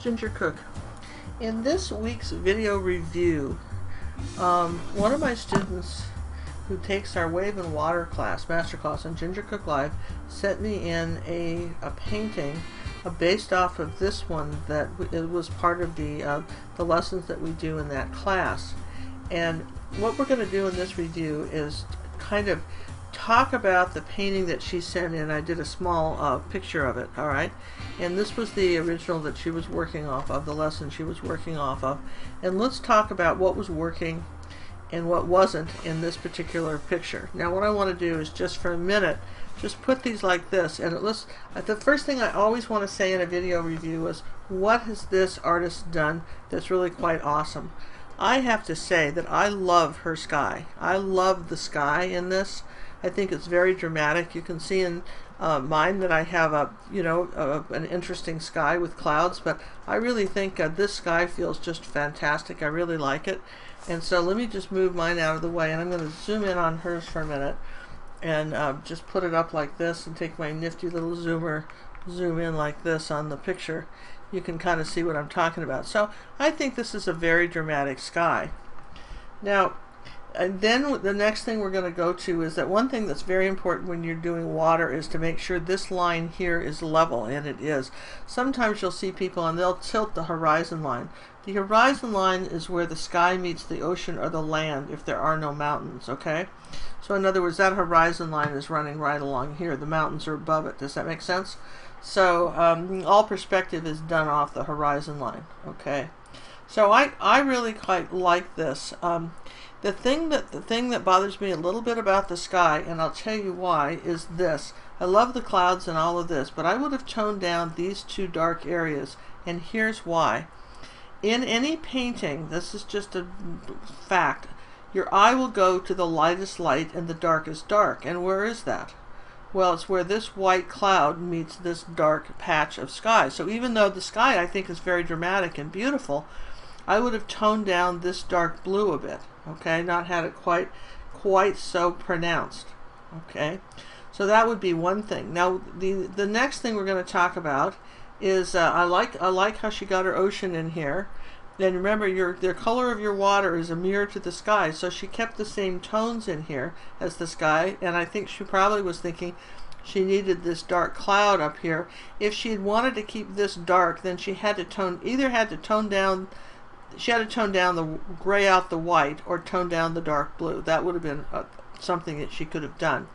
Ginger Cook. In this week's video review, one of my students who takes our Wave and Water class, master class on Ginger Cook Live, sent me in a painting based off of this one that it was part of the lessons that we do in that class. And what we're going to do in this review is kind of talk about the painting that she sent in. I did a small picture of it, alright? And this was the original that she was working off of, the lesson she was working off of. And let's talk about what was working and what wasn't in this particular picture. Now what I want to do is just for a minute, just put these like this. And the first thing I always want to say in a video review is, what has this artist done that's really quite awesome? I have to say that I love her sky. I love the sky in this. I think it's very dramatic. You can see in mine that I have an interesting sky with clouds, but I really think this sky feels just fantastic. I really like it. And so let me just move mine out of the way, and I'm going to zoom in on hers for a minute and just put it up like this and take my nifty little zoomer, zoom in like this on the picture. You can kind of see what I'm talking about. So I think this is a very dramatic sky. Now, and then the next thing we're going to go to is that one thing that's very important when you're doing water is to make sure this line here is level, and it is. Sometimes you'll see people and they'll tilt the horizon line. The horizon line is where the sky meets the ocean or the land if there are no mountains, okay? So in other words, that horizon line is running right along here. The mountains are above it. Does that make sense? So all perspective is done off the horizon line, okay? So I really quite like this. The thing that bothers me a little bit about the sky, and I'll tell you why, is this. I love the clouds and all of this, but I would have toned down these two dark areas, and here's why. In any painting, this is just a fact, your eye will go to the lightest light and the darkest dark. And where is that? Well, it's where this white cloud meets this dark patch of sky. So even though the sky I think is very dramatic and beautiful, I would have toned down this dark blue a bit, okay? Not had it quite so pronounced, okay? So that would be one thing. Now the next thing we're going to talk about is I like how she got her ocean in here. And remember, the color of your water is a mirror to the sky, so she kept the same tones in here as the sky, and I think she probably was thinking she needed this dark cloud up here. If she had wanted to keep this dark, then she had to tone down the gray out the white, or tone down the dark blue. That would have been something that she could have done.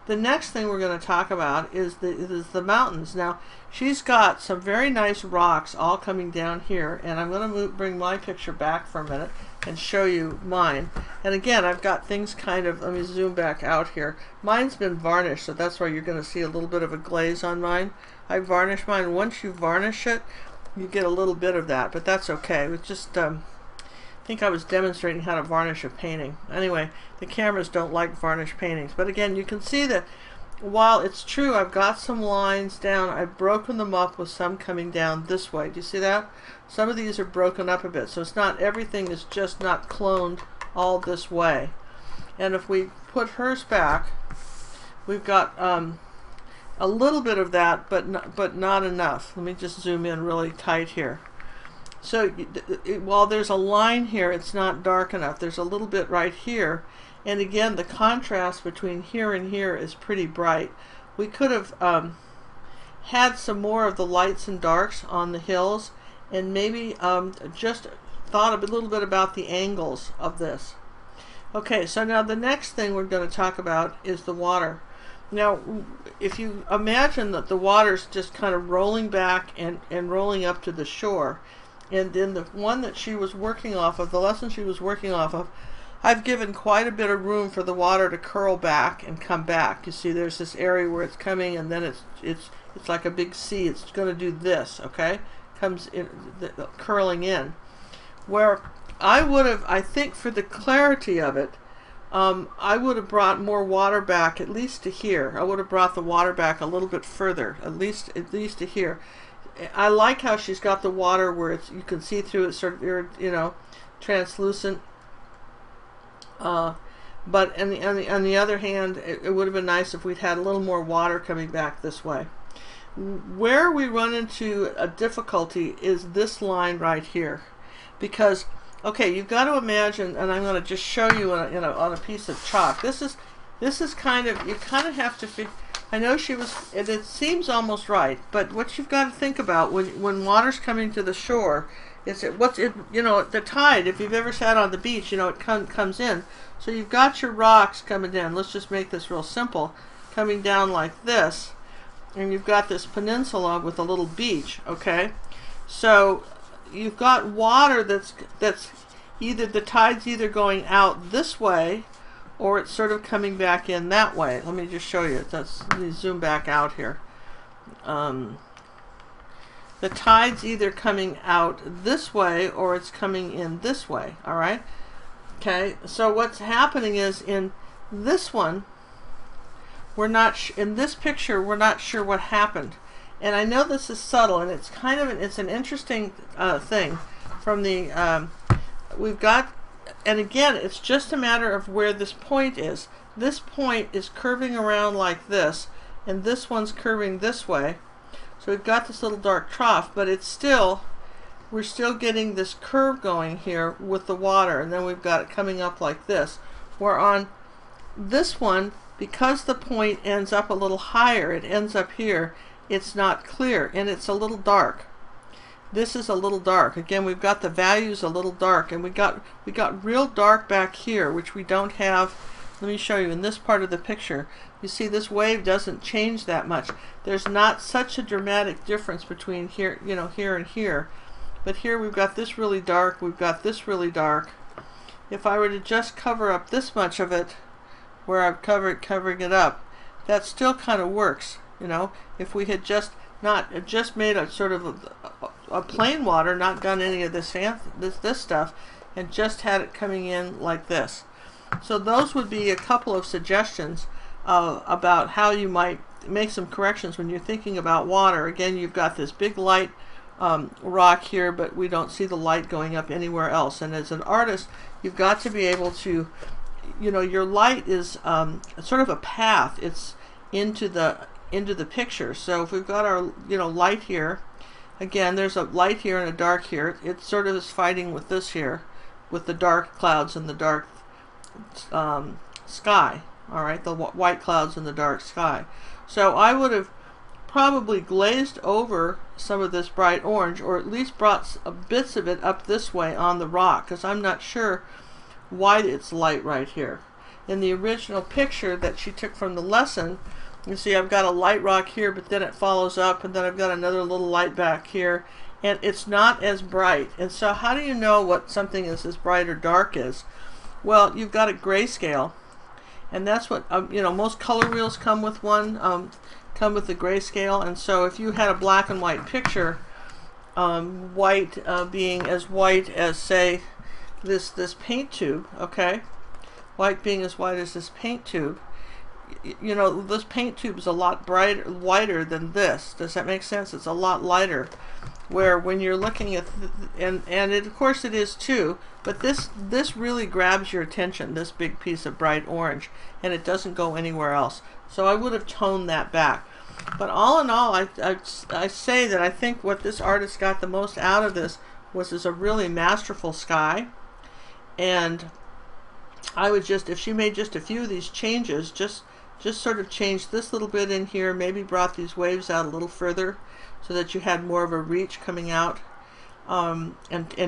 The next thing we're going to talk about is the mountains. Now, she's got some very nice rocks all coming down here, and I'm going to bring my picture back for a minute and show you mine. And again, I've got things kind of, let me zoom back out here. Mine's been varnished, so that's why you're going to see a little bit of a glaze on mine. I varnished mine. Once you varnish it, you get a little bit of that, but that's okay. It's just, I think I was demonstrating how to varnish a painting. Anyway, the cameras don't like varnished paintings. But again, you can see that while it's true I've got some lines down, I've broken them up with some coming down this way. Do you see that? Some of these are broken up a bit. So it's not, everything is just not cloned all this way. And if we put hers back, we've got a little bit of that, but not enough. Let me just zoom in really tight here. So while there's a line here, it's not dark enough. There's a little bit right here. And again, the contrast between here and here is pretty bright. We could have had some more of the lights and darks on the hills, and maybe just thought a little bit about the angles of this. Okay, so now the next thing we're going to talk about is the water. Now, if you imagine that the water's just kind of rolling back and rolling up to the shore, and then the one that she was working off of, the lesson she was working off of, I've given quite a bit of room for the water to curl back and come back. You see there's this area where it's coming, and then it's like a big C. It's going to do this, okay? Comes in, curling in. Where I think for the clarity of it, I would have brought more water back at least to here. I would have brought the water back a little bit further, at least to here. I like how she's got the water where you can see through it, sort of, translucent. But on the other hand, it would have been nice if we'd had a little more water coming back this way. Where we run into a difficulty is this line right here, because okay, you've got to imagine, and I'm going to just show you on a piece of chalk. This is kind of, you kind of have to. I know she was. It seems almost right, but what you've got to think about when water's coming to the shore is the tide. If you've ever sat on the beach, it comes in. So you've got your rocks coming down. Let's just make this real simple, coming down like this, and you've got this peninsula with a little beach. Okay, so you've got water that's either the tide's either going out this way or it's sort of coming back in that way. Let me just show you. Let me zoom back out here. The tide's either coming out this way or it's coming in this way. All right. Okay. So what's happening is in this one, we're not in this picture. We're not sure what happened. And I know this is subtle, and it's kind of it's an interesting thing from the we've got, and again, it's just a matter of where this point is. This point is curving around like this, and this one's curving this way. So we've got this little dark trough, but we're still getting this curve going here with the water, and then we've got it coming up like this. Where on this one, because the point ends up a little higher, it ends up here, it's not clear, and it's a little dark. This is a little dark. Again, we've got the values a little dark, and we got real dark back here, which we don't have. Let me show you in this part of the picture. You see this wave doesn't change that much. There's not such a dramatic difference between here, here and here. But here we've got this really dark, we've got this really dark. If I were to just cover up this much of it, where I've covering it up, that still kind of works. If we had just made a sort of a plain water, not done any of this stuff, and just had it coming in like this. So those would be a couple of suggestions about how you might make some corrections when you're thinking about water. Again, you've got this big light rock here, but we don't see the light going up anywhere else. And as an artist, you've got to be able to, your light is sort of a path. It's into the picture. So if we've got our light here, again, there's a light here and a dark here. It sort of is fighting with this here, with the dark clouds and the dark sky. All right, the white clouds and the dark sky. So I would have probably glazed over some of this bright orange, or at least brought bits of it up this way on the rock, because I'm not sure why it's light right here. In the original picture that she took from the lesson, you see I've got a light rock here, but then it follows up, and then I've got another little light back here, and it's not as bright. And so how do you know what something is as bright or dark is? Well, you've got a grayscale, and that's what most color wheels come with one, come with the grayscale. And so if you had a black and white picture, white being as white as, say, this paint tube, okay, white being as white as this paint tube, this paint tube is a lot whiter than this. Does that make sense? It's a lot lighter. Where when you're looking at of course it is too, but this really grabs your attention, this big piece of bright orange, and it doesn't go anywhere else. So I would have toned that back. But all in all, I say that I think what this artist got the most out of this was a really masterful sky. And I would just, if she made just a few of these changes, just sort of changed this little bit in here, maybe brought these waves out a little further so that you had more of a reach coming out, and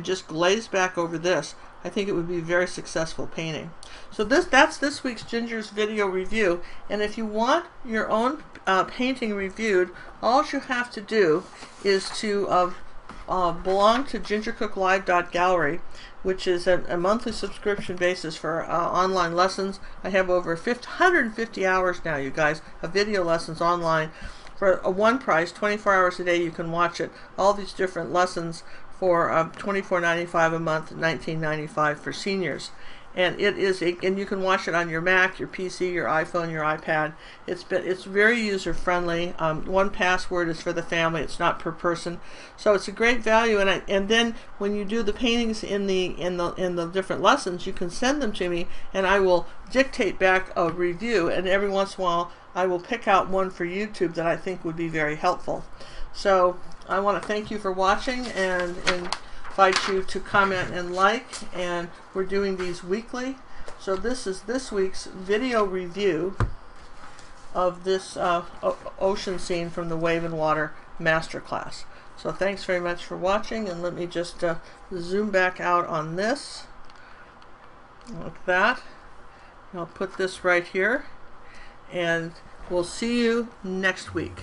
just glazed back over this, I think it would be a very successful painting. So that's this week's Ginger's video review. And if you want your own painting reviewed, all you have to do is to belong to gingercooklive.gallery, which is a monthly subscription basis for online lessons. I have over 150 hours now, you guys, of video lessons online for one price, 24 hours a day. You can watch it, all these different lessons for $24.95 a month, $19.95 for seniors. and and you can watch it on your Mac, your PC, your iPhone, your iPad. It's very user friendly. One password is for the family. It's not per person, so it's a great value. And then when you do the paintings in the different lessons, you can send them to me, and I will dictate back a review. And every once in a while, I will pick out one for YouTube that I think would be very helpful. So I want to thank you for watching and invite you to comment and like, and we're doing these weekly. So this is this week's video review of this ocean scene from the Wave and Water Masterclass. So thanks very much for watching, and let me just zoom back out on this like that. I'll put this right here, and we'll see you next week.